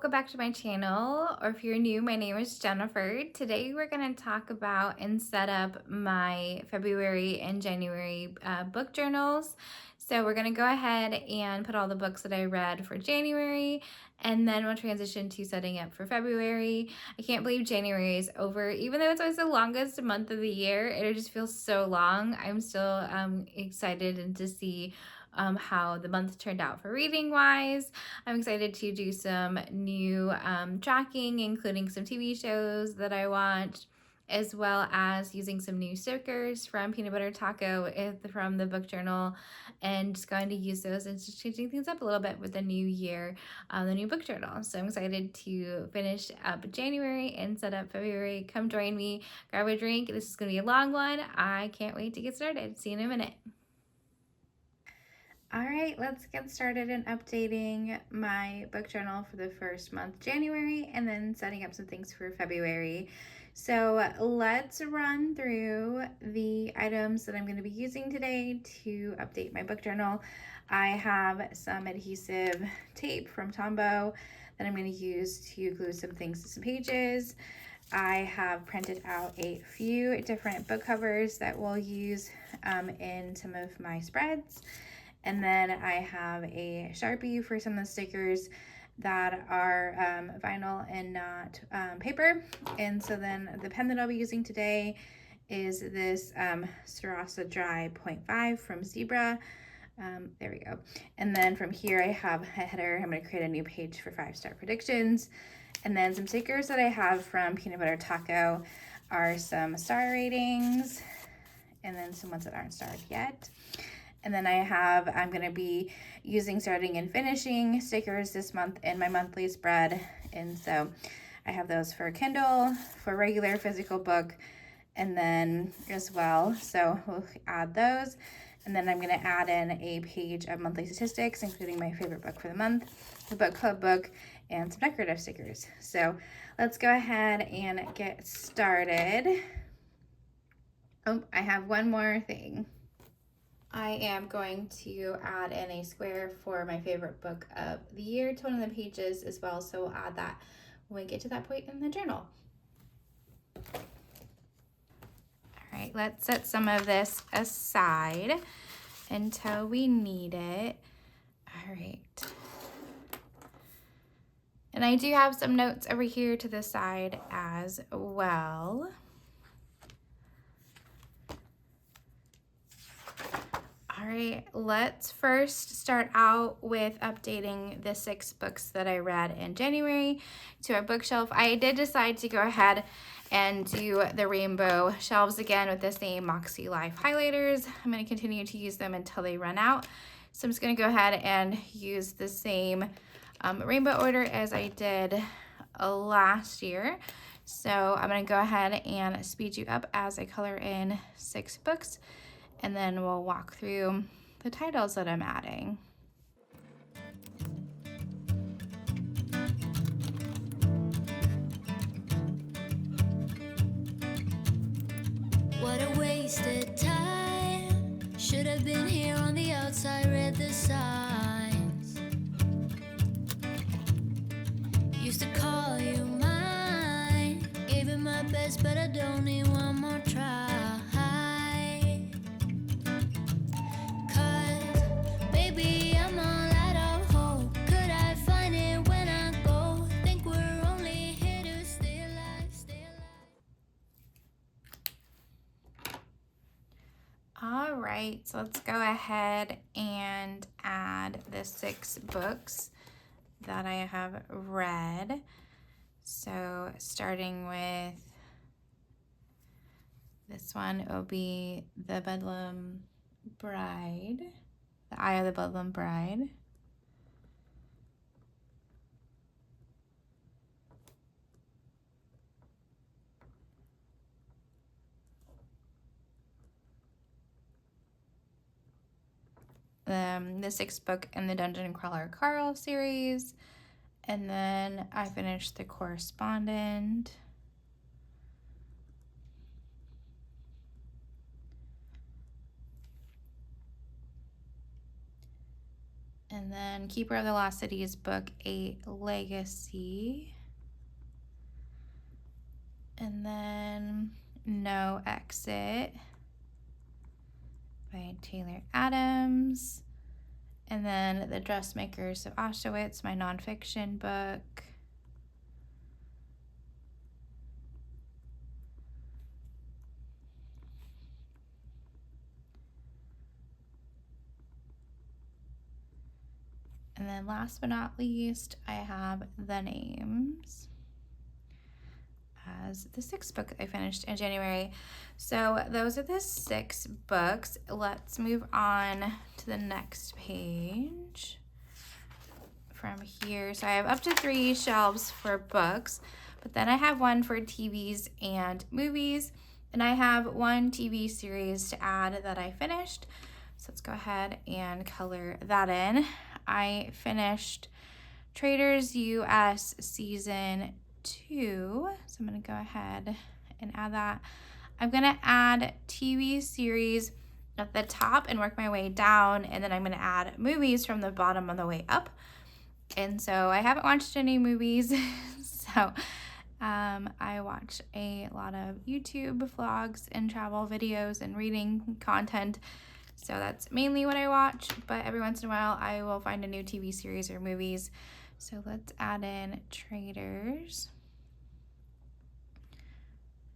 welcome back to my channel, or if you're new, my name is Jennifer. Today we're going to talk about and set up my February and January book journals. So we're going to go ahead and put all the books that I read for January, and then we'll transition to setting up for February. I can't believe January is over. Even though it's always the longest month of the year, it just feels so long. I'm still excited and to see how the month turned out for reading wise. I'm excited to do some new tracking, including some TV shows that I watched, as well as using some new stickers from Peanut Butter Taco from the book journal, and just going to use those and just changing things up a little bit with the new year, the new book journal. So I'm excited to finish up January and set up February. Come join me, grab a drink. This is going to be a long one. I can't wait to get started. See you in a minute. All right, let's get started in updating my book journal for the first month, January, and then setting up some things for February. So let's run through the items that I'm going to be using today to update my book journal. I have some adhesive tape from Tombow that I'm going to use to glue some things to some pages. I have printed out a few different book covers that we'll use in some of my spreads. And then I have a Sharpie for some of the stickers that are vinyl and not paper. And so then the pen that I'll be using today is this Sarasa Dry 0.5 from Zebra. There we go. And then from here I have a header. I'm going to create a new page for 5-star predictions. And then some stickers that I have from Peanut Butter Taco are some star ratings, and then some ones that aren't starred yet. And then I'm going to be using starting and finishing stickers this month in my monthly spread. And so I have those for Kindle, for regular physical book, and then as well. So we'll add those. And then I'm going to add in a page of monthly statistics, including my favorite book for the month, the book club book, and some decorative stickers. So let's go ahead and get started. Oh, I have one more thing. I am going to add in a square for my favorite book of the year to one of the pages as well, so we'll add that when we get to that point in the journal. All right, let's set some of this aside until we need it. All right. And I do have some notes over here to the side as well. All right, let's first start out with updating the 6 books that I read in January to our bookshelf. I did decide to go ahead and do the rainbow shelves again with the same Moxie Life highlighters. I'm going to continue to use them until they run out. So I'm just going to go ahead and use the same rainbow order as I did last year. So I'm going to go ahead and speed you up as I color in 6 books. And then we'll walk through the titles that I'm adding. What a wasted time. Should have been here on the outside, read the signs. Used to call you mine. Gave it my best, but I don't need one more try. All right, so let's go ahead and add the 6 books that I have read. So starting with this one, it will be The Bedlam Bride, The Eye of the Bedlam Bride. The 6th book in the Dungeon Crawler Carl series, and then I finished The Correspondent. And then Keeper of the Lost Cities, book 8, Legacy. And then No Exit by Taylor Adams. And then The Dressmakers of Auschwitz, my nonfiction book. And then last but not least, I have The Names as the 6th book I finished in January. So those are the 6 books. Let's move on to the next page from here. So I have up to 3 shelves for books, but then I have one for TVs and movies, and I have one TV series to add that I finished. So let's go ahead and color that in. I finished Traders US season 2, so I'm going to go ahead and add that. I'm going to add TV series at the top and work my way down, and then I'm going to add movies from the bottom on the way up. And so I haven't watched any movies, so I watch a lot of YouTube vlogs and travel videos and reading content. So that's mainly what I watch, but every once in a while I will find a new TV series or movies. So let's add in Traders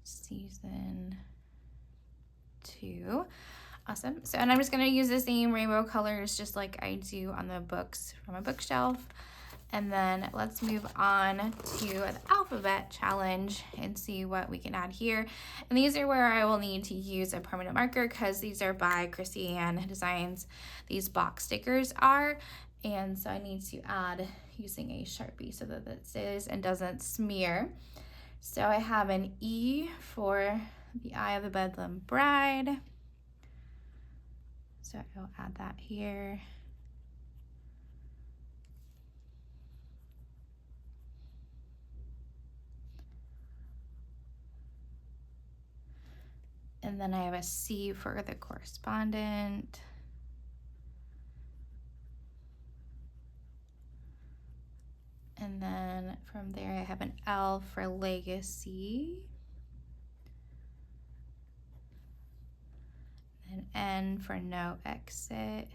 season 2. Awesome. So, and I'm just going to use the same rainbow colors just like I do on the books from my bookshelf. And then let's move on to the alphabet challenge and see what we can add here. And these are where I will need to use a permanent marker because these are by Chrissy Ann Designs. These box stickers are. And so I need to add using a Sharpie so that it stays and doesn't smear. So I have an E for the Eye of the Bedlam Bride. So I'll add that here. And then I have a C for the correspondent. And then from there I have an L for legacy. And N for no exit.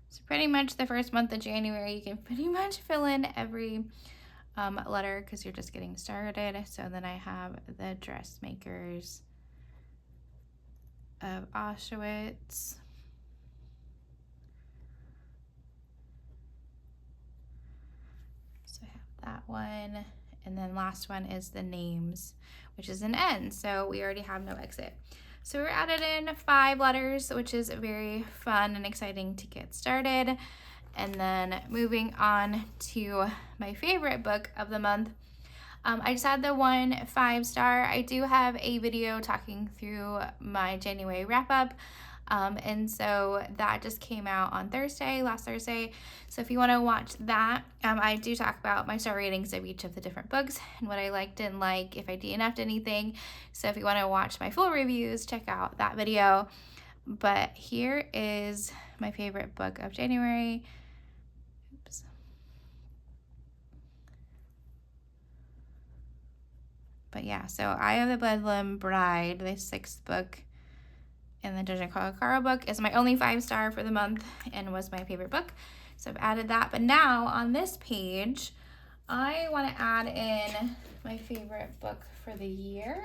So pretty much the first month of January, you can pretty much fill in every letter because you're just getting started. So then I have the dressmakers of Auschwitz. So I have that one. And then last one is the names, which is an N. So we already have no exit. So we're added in 5 letters, which is very fun and exciting to get started. And then moving on to my favorite book of the month. I just had the 1 5-star. I do have a video talking through my January wrap up. And so that just came out on last Thursday. So if you want to watch that, I do talk about my star ratings of each of the different books and what I liked, didn't like, if I DNF'd anything. So if you want to watch my full reviews, check out that video. But here is my favorite book of January. Oops. But yeah, so Eye of the Bedlam Bride, the 6th book in the Dungeon Caro book, is my only 5-star for the month and was my favorite book. So I've added that. But now on this page, I want to add in my favorite book for the year.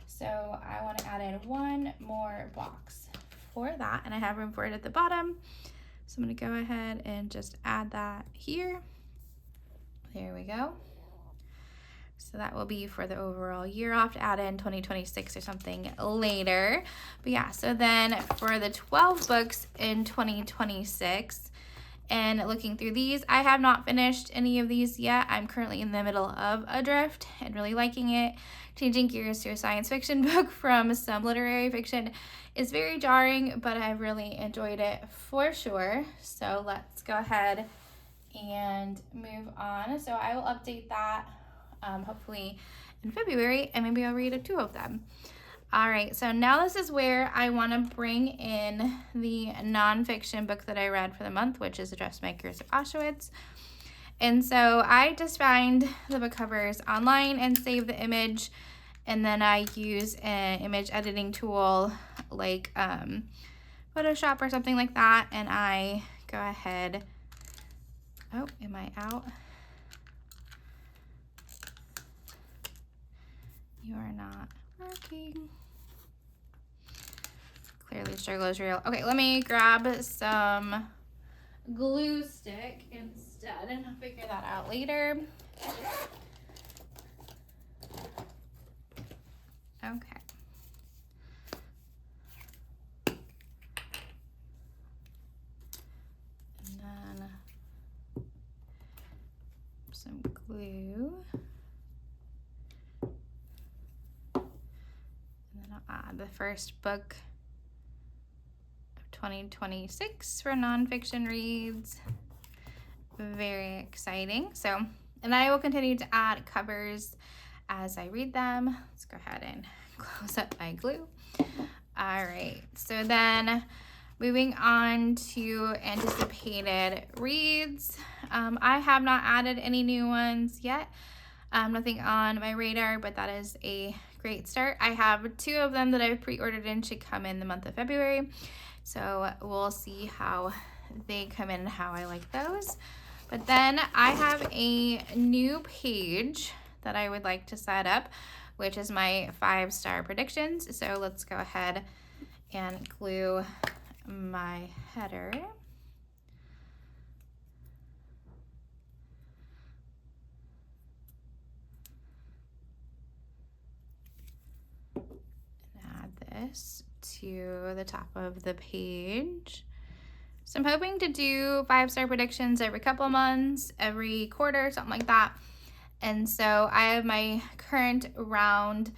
So I want to add in 1 more box for that, and I have room for it at the bottom. So I'm going to go ahead and just add that here. There we go. So that will be for the overall year. I'll have to add in 2026 or something later. But yeah, so then for the 12 books in 2026, and looking through these, I have not finished any of these yet. I'm currently in the middle of Adrift and really liking it. Changing gears to a science fiction book from some literary fiction is very jarring, but I really enjoyed it for sure. So let's go ahead and move on. So I will update that hopefully in February, and maybe I'll read 2 of them. All right, so now this is where I want to bring in the nonfiction book that I read for the month, which is The Dressmakers of Auschwitz. And so I just find the book covers online and save the image, and then I use an image editing tool like Photoshop or something like that, and I go ahead. Oh, am I out? You are not working. Clearly struggle is real. Okay, let me grab some glue stick instead, and I'll figure that out later. Okay. And then some glue. And then I'll add the first book of 2026 for nonfiction reads. Very exciting. So, and I will continue to add covers as I read them. Let's go ahead and close up my glue. All right, so then moving on to anticipated reads. I have not added any new ones yet. Nothing on my radar, but that is a great start. I have 2 of them that I've pre-ordered and should come in the month of February. So we'll see how they come in and how I like those. But then I have a new page that I would like to set up, which is my 5-star predictions. So let's go ahead and glue my header. And add this to the top of the page. So I'm hoping to do 5-star predictions every couple of months, every quarter, something like that. And so I have my current round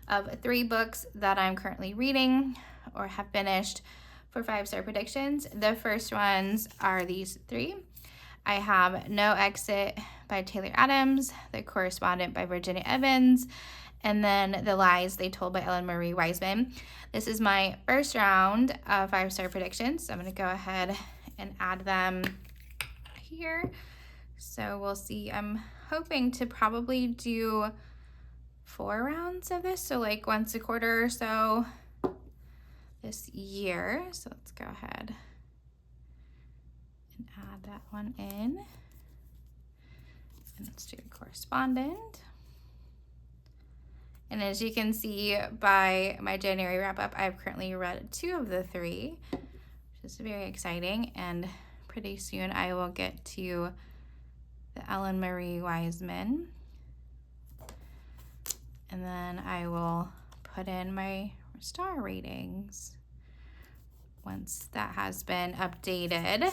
of 3 books that I'm currently reading or have finished for 5-star predictions. The first ones are these 3. I have No Exit by Taylor Adams, The Correspondent by Virginia Evans, and then The Lies They Told by Ellen Marie Wiseman. This is my first round of 5-star predictions, so I'm going to go ahead and add them here. So we'll see. I'm hoping to probably do 4 rounds of this, so like once a quarter or so this year. So let's go ahead and add that one in. And let's do The Correspondent. And as you can see by my January wrap-up, I've currently read 2 of the 3, which is very exciting. And pretty soon I will get to the Ellen Marie Wiseman. And then I will put in my star ratings once that has been updated.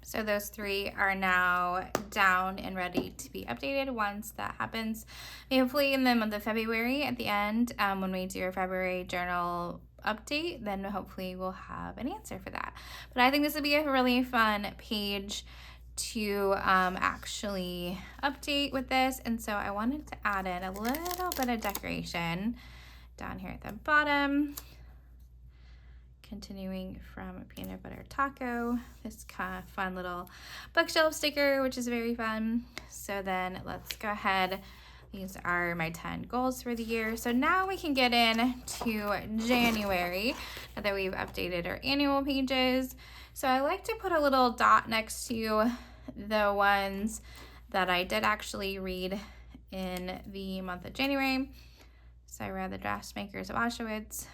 So those 3 are now down and ready to be updated once that happens. Hopefully in the month of February at the end, when we do our February journal update, then hopefully we'll have an answer for that. But I think this would be a really fun page to actually update with this. And so I wanted to add in a little bit of decoration down here at the bottom. Continuing from Peanut Butter Taco, this kind of fun little bookshelf sticker, which is very fun. So then let's go ahead. These are my 10 goals for the year. So now we can get into January, now that we've updated our annual pages. So I like to put a little dot next to the ones that I did actually read in the month of January. So I read The Dressmakers of Auschwitz,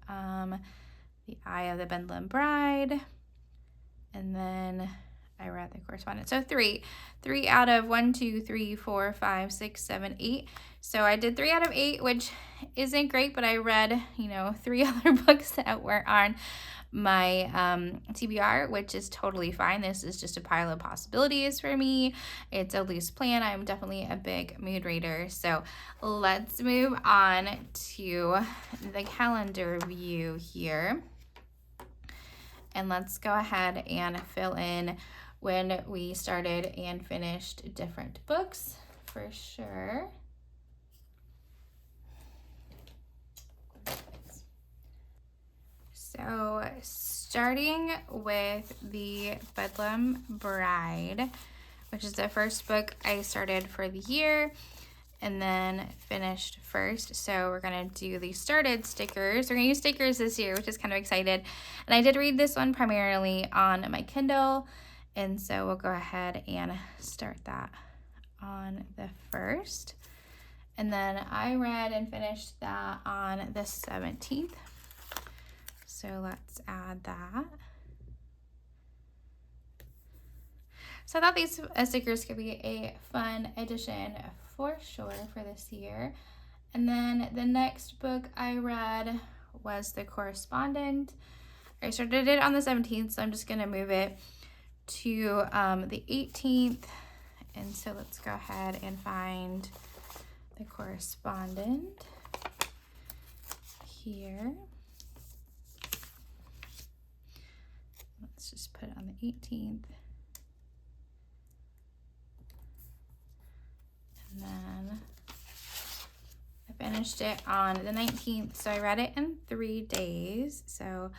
The Eye of the Bedlam Bride, and then I read the correspondence. So three out of 1, 2, 3, 4, 5, 6, 7, 8. So I did 3 out of 8, which isn't great, but I read, 3 other books that were on my TBR, which is totally fine. This is just a pile of possibilities for me. It's a loose plan. I'm definitely a big mood reader. So let's move on to the calendar view here. And let's go ahead and fill in when we started and finished different books for sure. So starting with the Bedlam Bride, which is the first book I started for the year and then finished first. So we're gonna do the started stickers. We're gonna use stickers this year, which is kind of excited. And I did read this one primarily on my Kindle. And so we'll go ahead and start that on the 1st. And then I read and finished that on the 17th. So let's add that. So I thought these stickers could be a fun addition for sure for this year. And then the next book I read was The Correspondent. I started it on the 17th, so I'm just gonna move it to the 18th. And so let's go ahead and find The Correspondent here. Let's just put it on the 18th. And then I finished it on the 19th. So I read it in 3 days. So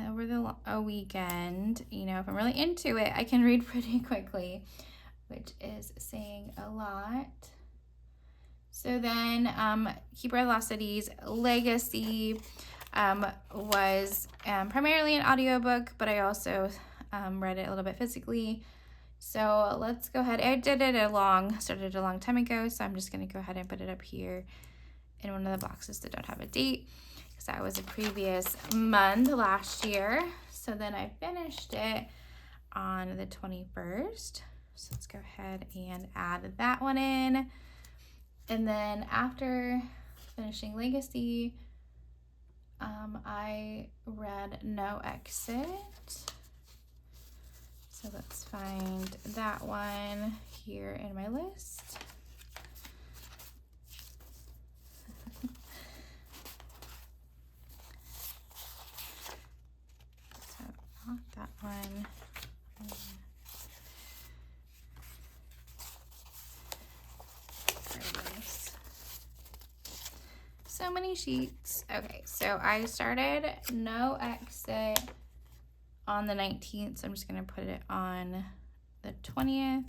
over a weekend, if I'm really into it, I can read pretty quickly, which is saying a lot. So then Keeper of the Lost Cities Legacy was primarily an audiobook, but I also read it a little bit physically. So let's go ahead. I started it a long time ago, so I'm just going to go ahead and put it up here in one of the boxes that don't have a date, because that was a previous month last year. So then I finished it on the 21st. So let's go ahead and add that one in. And then after finishing Legacy, I read No Exit. So let's find that one here in my list. So not that one. So many sheets. Okay, so I started No Exit on the 19th, so I'm just going to put it on the 20th.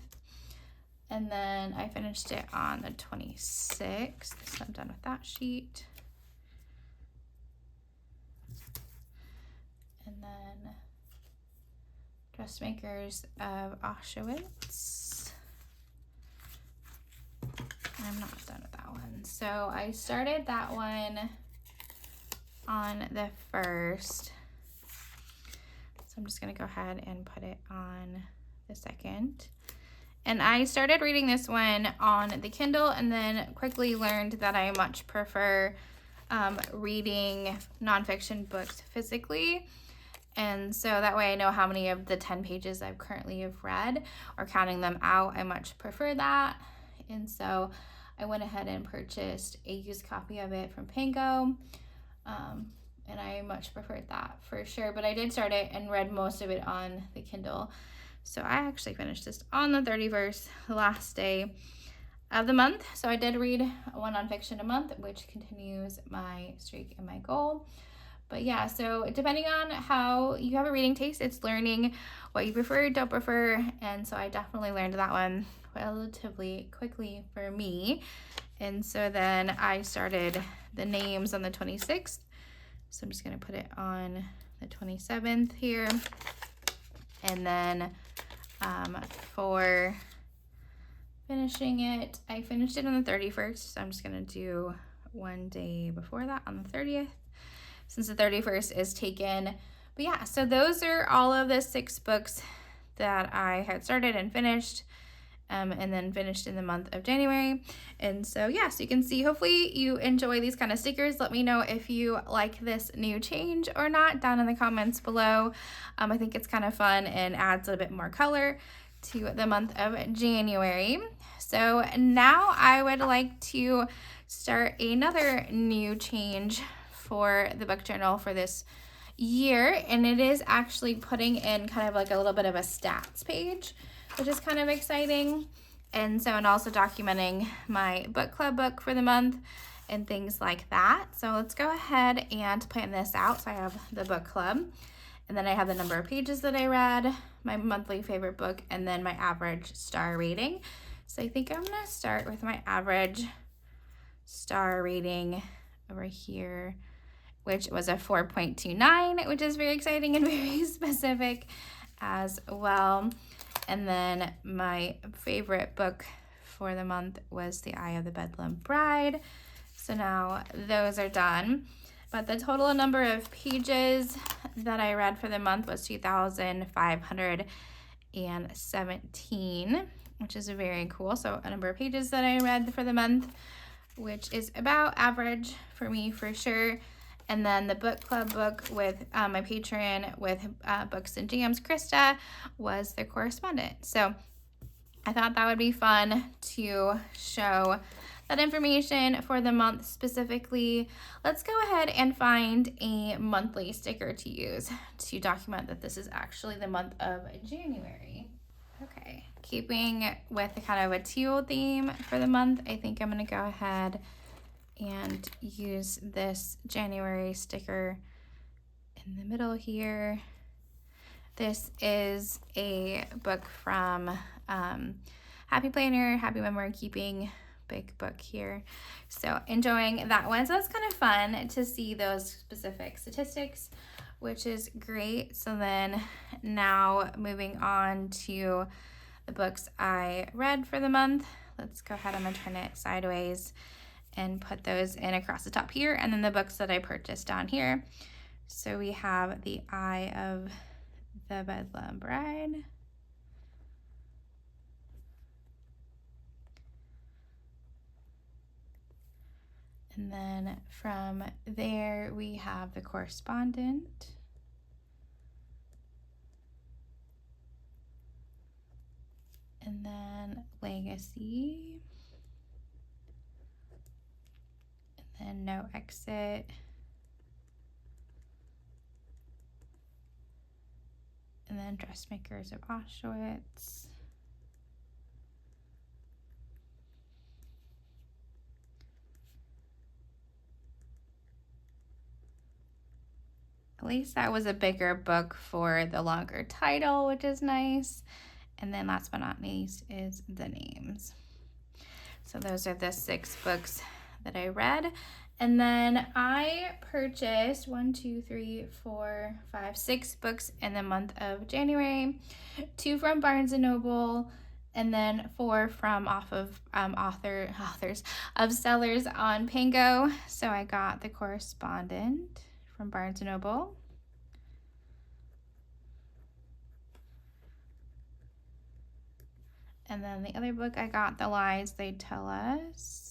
And then I finished it on the 26th, so I'm done with that sheet. And then Dressmakers of Auschwitz. I'm not done with that one. So I started that one on the 1st. So I'm just going to go ahead and put it on the 2nd. And I started reading this one on the Kindle and then quickly learned that I much prefer reading nonfiction books physically. And so that way I know how many of the 10 pages I've currently have read, or counting them out. I much prefer that. And so I went ahead and purchased a used copy of it from Pango. And I much preferred that for sure. But I did start it and read most of it on the Kindle. So I actually finished this on the 31st, the last day of the month. So I did read one nonfiction a month, which continues my streak and my goal. But yeah, so depending on how you have a reading taste, it's learning what you prefer, don't prefer. And so I definitely learned that one relatively quickly for me. And so then I started the names on the 26th. So I'm just going to put it on the 27th here. And then for finishing it, I finished it on the 31st. So I'm just going to do one day before that on the 30th, since the 31st is taken. But yeah, so those are all of the 6 books that I had started and finished, and then finished in the month of January. And so yeah, so you can see, hopefully you enjoy these kind of stickers. Let me know if you like this new change or not down in the comments below. I think it's kind of fun and adds a bit more color to the month of January. So now I would like to start another new change for the book journal for this year, and it is actually putting in kind of like a little bit of a stats page, which is kind of exciting. And so, and also documenting my book club book for the month and things like that. So let's go ahead and plan this out. So I have the book club, and then I have the number of pages that I read, my monthly favorite book, and then my average star rating. So I think I'm gonna start with my average star rating over here, which was a 4.29, which is very exciting and very specific as well. And then my favorite book for the month was The Eye of the Bedlam Bride. So now those are done. But the total number of pages that I read for the month was 2,517, which is very cool. So a number of pages that I read for the month, which is about average for me for sure. And then the book club book with my patron with Books and Jams, Krista, was the correspondent. So I thought that would be fun to show that information for the month specifically. Let's go ahead and find a monthly sticker to use to document that this is actually the month of January. Okay, keeping with the kind of a teal theme for the month, I think I'm gonna go ahead and use this January sticker in the middle here. This is a book from Happy Planner, Happy Memory Keeping, big book here. So enjoying that one. So that's kind of fun to see those specific statistics, which is great. So then now moving on to the books I read for the month. Let's go ahead, I'm gonna turn it sideways and put those in across the top here, and then the books that I purchased down here. So we have The Eye of the Bedlam Bride, and then from there we have The Correspondent, and then Legacy, and No Exit, and then Dressmakers of Auschwitz, at least that was a bigger book for the longer title, which is nice. And then last but not least is The Names. So those are the 6 books that I read. And then I purchased 6 books in the month of January, 2 from Barnes & Noble, and then 4 from authors of sellers on Pango. So I got The Correspondent from Barnes & Noble. And then the other book I got, The Lies They Tell Us.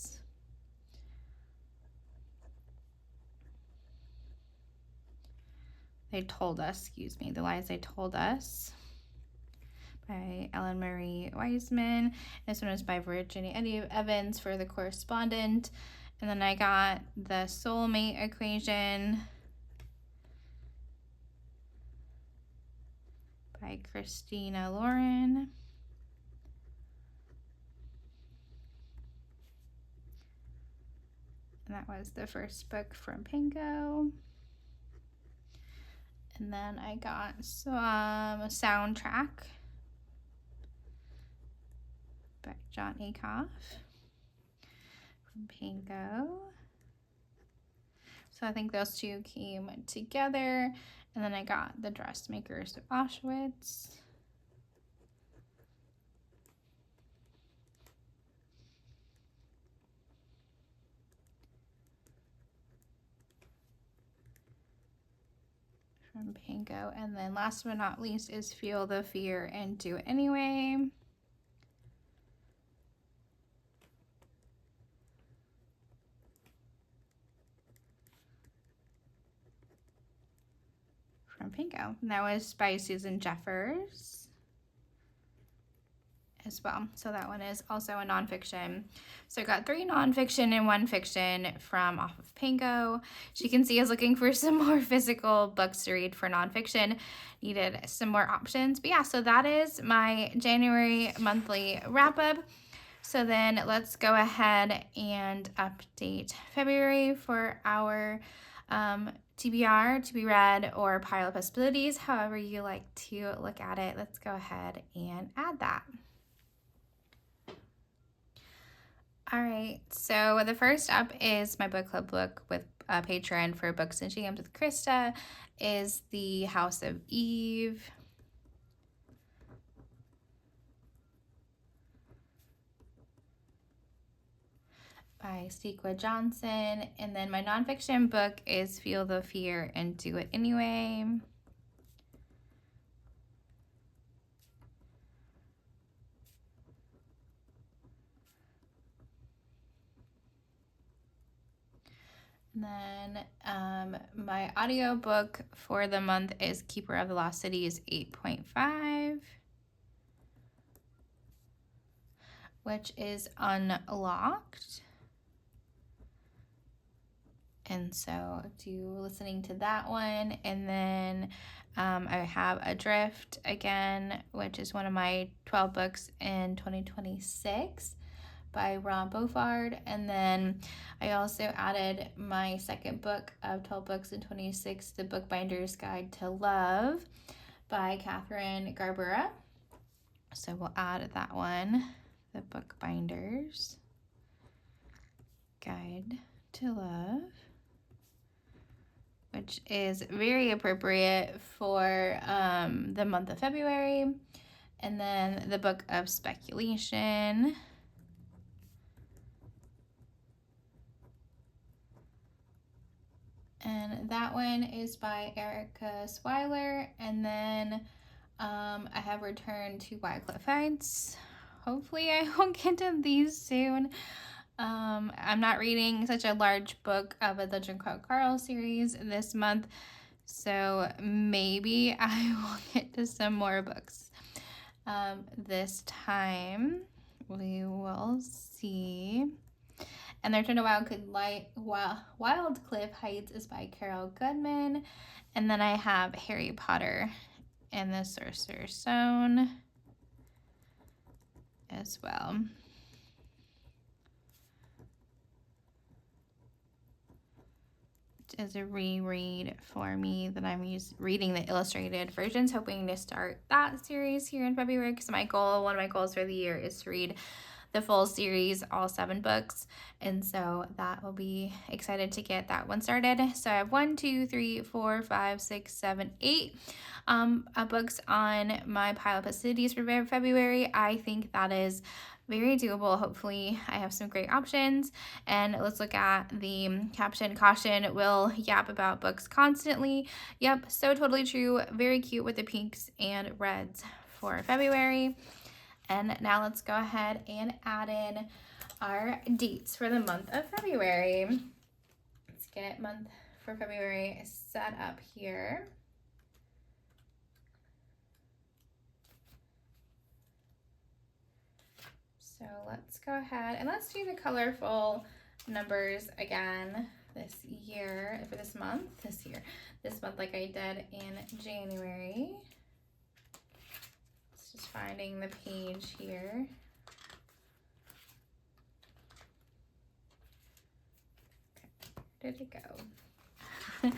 The Lies They Told Us by Ellen Marie Wiseman. This one was by Virginia Evans for The Correspondent. And then I got The Soulmate Equation by Christina Lauren. And that was the first book from Pango. And then I got some Soundtrack by Jon Acuff from Pango. So I think those 2 came together. And then I got The Dressmakers of Auschwitz. from Pango. And then last but not least is Feel the Fear and Do It Anyway. From Pango. And that was by Susan Jeffers as well. So that one is also a nonfiction. So I got 3 nonfiction and 1 fiction from off of Pango. As you can see, I was looking for some more physical books to read for nonfiction. Needed some more options. But yeah, so that is my January monthly wrap up. So then let's go ahead and update February for our TBR, to be read, or pile of possibilities, however you like to look at it. Let's go ahead and add that. All right, so the first up is my book club book with a patron for Books and Jams with Krista, is The House of Eve. By Sequoia Johnson. And then my nonfiction book is Feel the Fear and Do It Anyway. And then my audiobook for the month is Keeper of the Lost Cities 8.5, which is unlocked. And so do listening to that one. And then I have Adrift again, which is one of my 12 books in 2026 by Rob Beauford. And then I also added my second book of 12 books in 26, The Bookbinder's Guide to Love by Catherine Garbura. So we'll add that one, The Bookbinder's Guide to Love, which is very appropriate for the month of February. And then The Book of Speculation. And that one is by Erica Swiler. And then I have returned to Wycliffe Heights. Hopefully I will get to these soon. I'm not reading such a large book of a Legend Called Carl series this month, so maybe I will get to some more books this time. We will see. And The Return to Wildcliff Heights is by Carol Goodman. And then I have Harry Potter and the Sorcerer's Stone as well. Is a reread for me that I'm reading the illustrated versions, hoping to start that series here in February, because one of my goals for the year is to read the full series, all 7 books, and so that will be excited to get that one started. So I have 1, 2, 3, 4, 5, 6, 7, 8 books on my pile of possibilities for February. I think that is very doable. Hopefully I have some great options. And let's look at the caption. Caution, will yap about books constantly. Yep, so totally true. Very cute with the pinks and reds for February. And now let's go ahead and add in our dates for the month of February. Let's get month for February set up here. So let's go ahead and let's do the colorful numbers again this month like I did in January. It's just finding the page here. Okay, where did it go?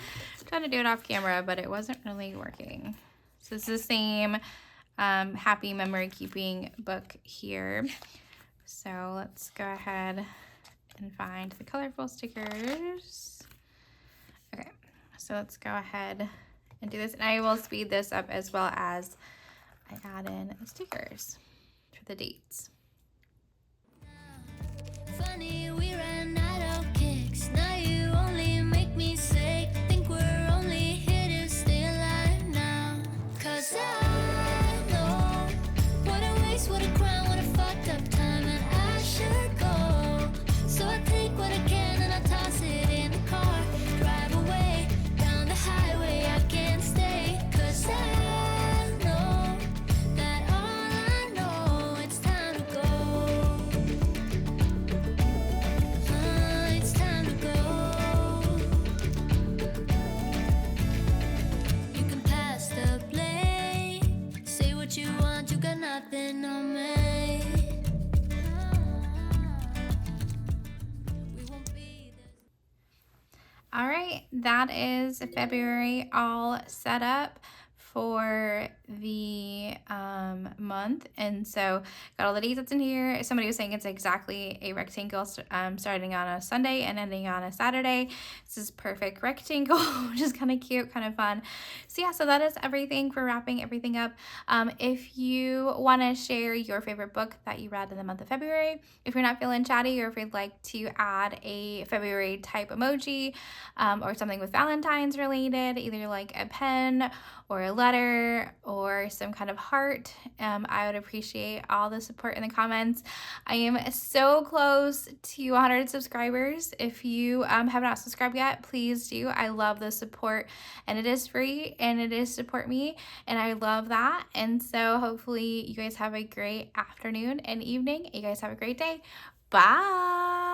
Tried to do it off camera, but it wasn't really working. So it's the same happy memory keeping book here. So let's go ahead and find the colorful stickers. Okay, so let's go ahead and do this. And I will speed this up as well as I add in stickers for the dates. Funny, we ran out of kicks. Now you only make me sick. Think we're only here to stay alive. All right, that is February all set up for the month. And so got all the dates that's in here. Somebody was saying it's exactly a rectangle, starting on a Sunday and ending on a Saturday. This is perfect rectangle, which is kind of cute, kind of fun. So yeah, so that is everything for wrapping everything up. If you want to share your favorite book that you read in the month of February, if you're not feeling chatty, or if you'd like to add a February type emoji, or something with Valentine's related, either like a pen or a letter or some kind of heart, I would appreciate all the support in the comments. I am so close to 100 subscribers. If you have not subscribed yet, please do. I love the support, and it is free, and it is support me, and I love that. And so hopefully you guys have a great afternoon and evening. You guys have a great day. Bye.